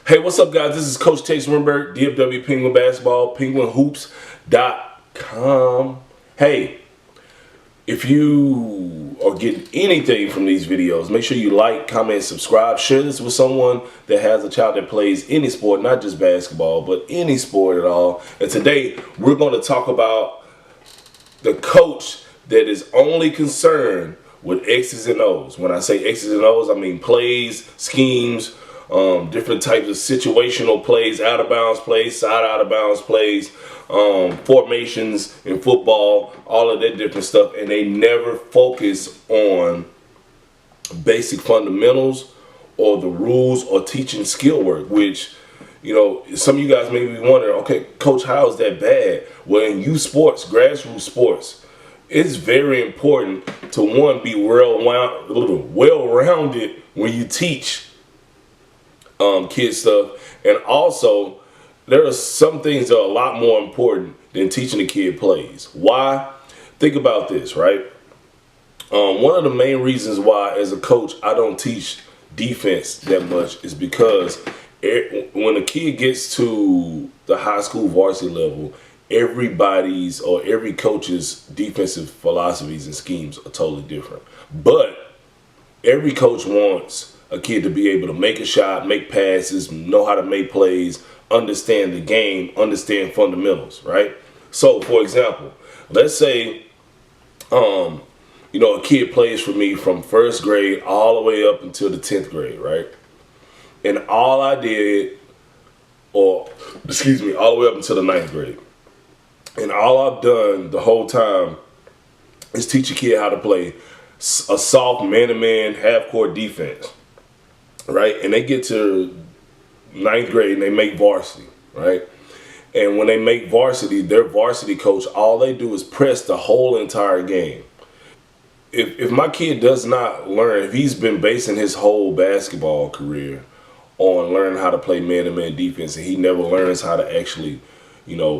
Hey, what's up, guys? This is Coach Chase Wimberg, DFW Penguin Basketball, Penguinhoops.com. Hey, if you are getting anything from these videos, make sure you like, comment, subscribe. Share this with someone that has a child that plays any sport, not just basketball, but any sport at all. And today, we're going to talk about the coach that is only concerned with X's and O's. When I say X's and O's, I mean plays, schemes, different types of situational plays, out of bounds plays, side out of bounds plays, formations in football, all of that different stuff. And they never focus on basic fundamentals or the rules or teaching skill work, which, you know, some of you guys may be wondering, okay, Coach, how is that bad? Well, in youth sports, grassroots sports, it's very important to, one, be well-rounded when you teach kids stuff. And also, there are some things that are a lot more important than teaching a kid plays. Why? Think about this, right? One of the main reasons why, as a coach, I don't teach defense that much is because when a kid gets to the high school varsity level, every coach's defensive philosophies and schemes are totally different. But every coach wants a kid to be able to make a shot, make passes, know how to make plays, understand the game, understand fundamentals, right? So, for example, let's say, a kid plays for me from first grade all the way up until the 10th grade, right? And all I did, all the way up until the 9th grade. And all I've done the whole time is teach a kid how to play a soft man-to-man half-court defense, right? And they get to 9th grade and they make varsity, right? And when they make varsity, their varsity coach, all they do is press the whole entire game. If my kid does not learn, if he's been basing his whole basketball career on learning how to play man-to-man defense and he never learns how to actually,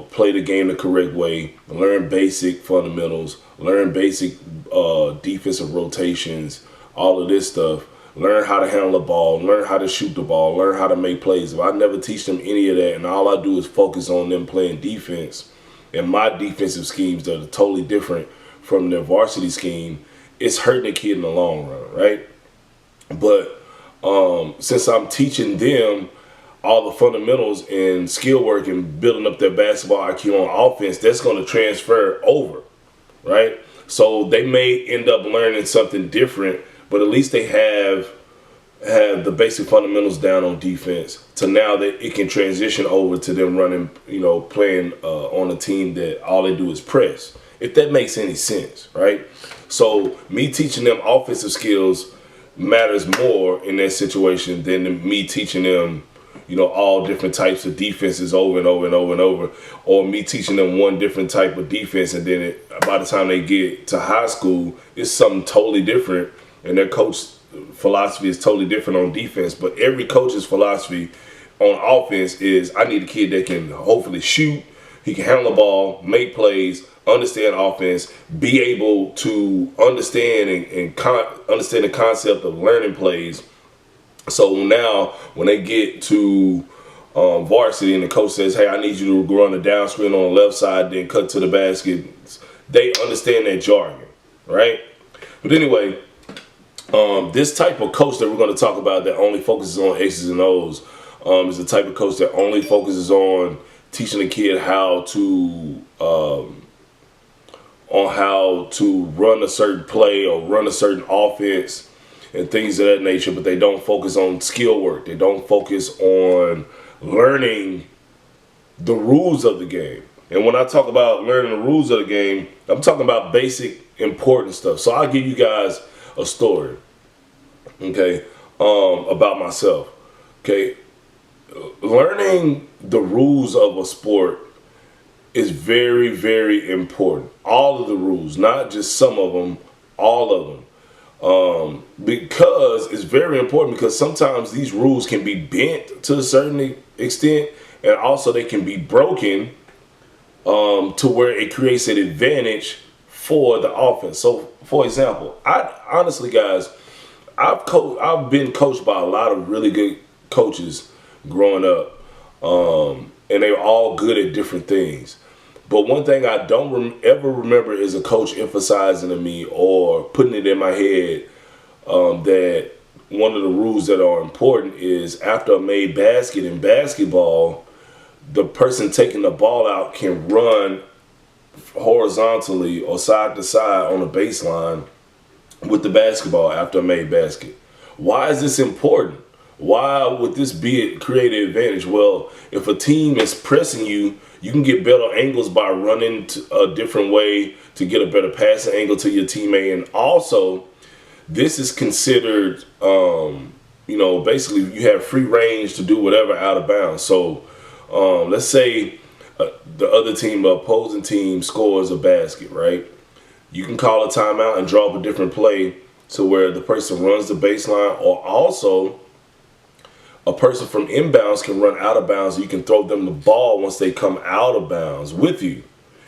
play the game the correct way, learn basic fundamentals, learn basic defensive rotations, all of this stuff, learn how to handle the ball, learn how to shoot the ball, learn how to make plays. If I never teach them any of that and all I do is focus on them playing defense and my defensive schemes that are totally different from their varsity scheme, it's hurting the kid in the long run, right? But since I'm teaching them all the fundamentals and skill work and building up their basketball IQ on offense, that's going to transfer over, right? So they may end up learning something different, but at least they have the basic fundamentals down on defense to now that it can transition over to them running, playing on a team that all they do is press, if that makes any sense, right? So me teaching them offensive skills matters more in that situation than me teaching them, all different types of defenses over and over and over and over, or me teaching them one different type of defense and then by the time they get to high school, it's something totally different and their coach's philosophy is totally different on defense. But every coach's philosophy on offense is, I need a kid that can hopefully shoot, he can handle the ball, make plays, understand offense, be able to understand and understand the concept of learning plays. So now when they get to varsity and the coach says, hey, I need you to run a down screen on the left side, then cut to the basket, they understand that jargon, right? But anyway, this type of coach that we're going to talk about that only focuses on X's and O's is the type of coach that only focuses on teaching a kid how to run a certain play or run a certain offense and things of that nature, but they don't focus on skill work. They don't focus on learning the rules of the game. And when I talk about learning the rules of the game, I'm talking about basic important stuff. So I'll give you guys a story, okay, about myself, okay? Learning the rules of a sport is very, very important. All of the rules, not just some of them, all of them. Because it's very important, because sometimes these rules can be bent to a certain extent and also they can be broken to where it creates an advantage for the offense. So, for example, honestly, guys, I've been coached by a lot of really good coaches growing up, and they were all good at different things. But one thing I don't ever remember is a coach emphasizing to me or putting it in my head that one of the rules that are important is after a made basket in basketball, the person taking the ball out can run horizontally or side to side on a baseline with the basketball after a made basket. Why is this important? Why would this be a creative advantage? Well, if a team is pressing you, you can get better angles by running a different way to get a better passing angle to your teammate. And also, this is considered, basically you have free range to do whatever out of bounds. So let's say the other team, the opposing team, scores a basket, right? You can call a timeout and draw up a different play to where the person runs the baseline, or also a person from inbounds can run out of bounds. You can throw them the ball once they come out of bounds with you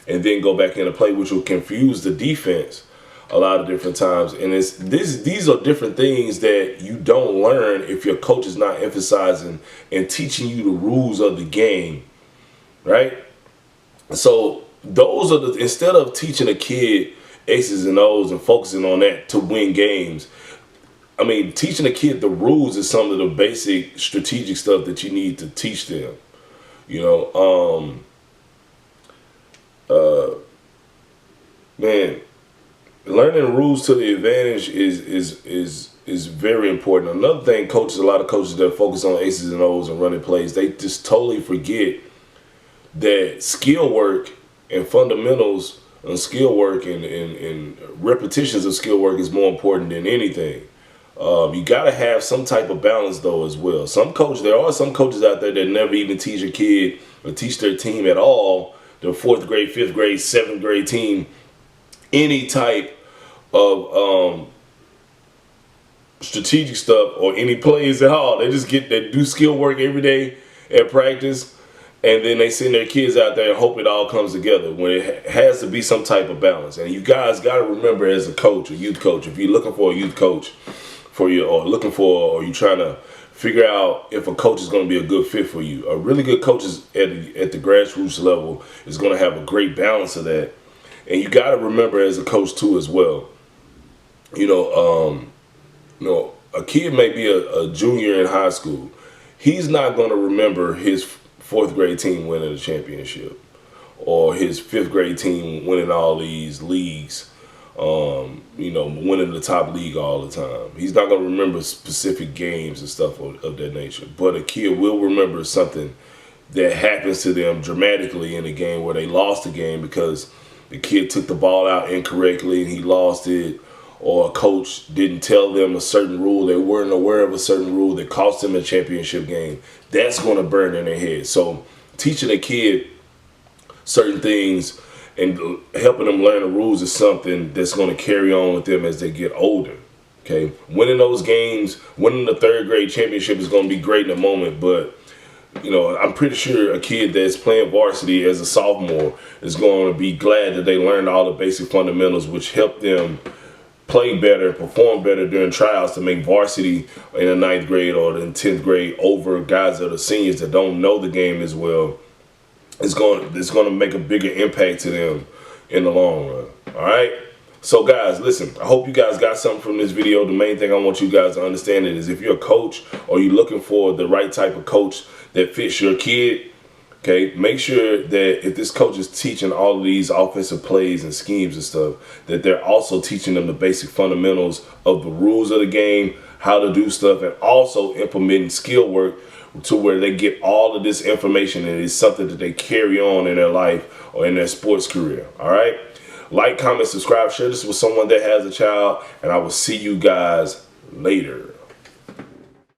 and then go back into play, which will confuse the defense a lot of different times. And these are different things that you don't learn if your coach is not emphasizing and teaching you the rules of the game, right? So those are instead of teaching a kid X's and O's and focusing on that to win games, I mean, teaching a kid the rules is some of the basic strategic stuff that you need to teach them. Man, learning rules to the advantage is very important. Another thing, a lot of coaches that focus on X's and O's and running plays, they just totally forget that skill work and fundamentals and skill work and repetitions of skill work is more important than anything. You got to have some type of balance though as well. There are some coaches out there that never even teach a kid or teach their team at all, their 4th grade, 5th grade, 7th grade team, any type of strategic stuff or any plays at all. They just they do skill work every day at practice, and then they send their kids out there and hope it all comes together when it has to be some type of balance. And you guys got to remember, as a coach, a youth coach, if you're looking for a youth coach or you're trying to figure out if a coach is going to be a good fit for you, a really good coach is at the grassroots level is going to have a great balance of that. And you got to remember as a coach too as well. A kid may be a junior in high school. He's not going to remember his 4th grade team winning a championship or his 5th grade team winning all these leagues, winning the top league all the time. He's not going to remember specific games and stuff of that nature. But a kid will remember something that happens to them dramatically in a game where they lost the game because the kid took the ball out incorrectly and he lost it, or a coach didn't tell them a certain rule, they weren't aware of a certain rule that cost them a championship game. That's going to burn in their head. So teaching a kid certain things and helping them learn the rules is something that's going to carry on with them as they get older. Okay, winning those games, winning the 3rd grade championship is going to be great in a moment, but I'm pretty sure a kid that's playing varsity as a sophomore is going to be glad that they learned all the basic fundamentals, which help them play better, perform better during tryouts to make varsity in the 9th grade or in 10th grade over guys that are seniors that don't know the game as well. It's going to make a bigger impact to them in the long run. All right. So guys, listen, I hope you guys got something from this video. The main thing I want you guys to understand is if you're a coach or you're looking for the right type of coach that fits your kid, okay, make sure that if this coach is teaching all of these offensive plays and schemes and stuff, that they're also teaching them the basic fundamentals of the rules of the game, how to do stuff, and also implementing skill work to where they get all of this information and it's something that they carry on in their life or in their sports career. All right. Like, comment, subscribe, share this with someone that has a child, and I will see you guys later.